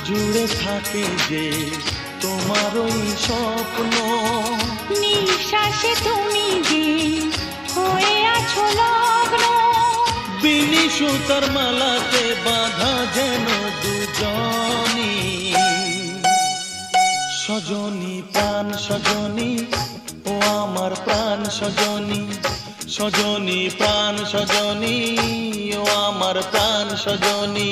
জুড়ে থাকে যে তোমার ওই স্বপ্ন, নিঃশ্বাসে তুমি যে হয়ে আছো লগ্ন, বিনি সুতার মালাতে বাঁধা যেন দুজনি। সজনী প্রাণ সজনী, ও আমার প্রাণ সজনী, সজনী প্রাণ সজনী, ও আমার প্রাণ সজনী।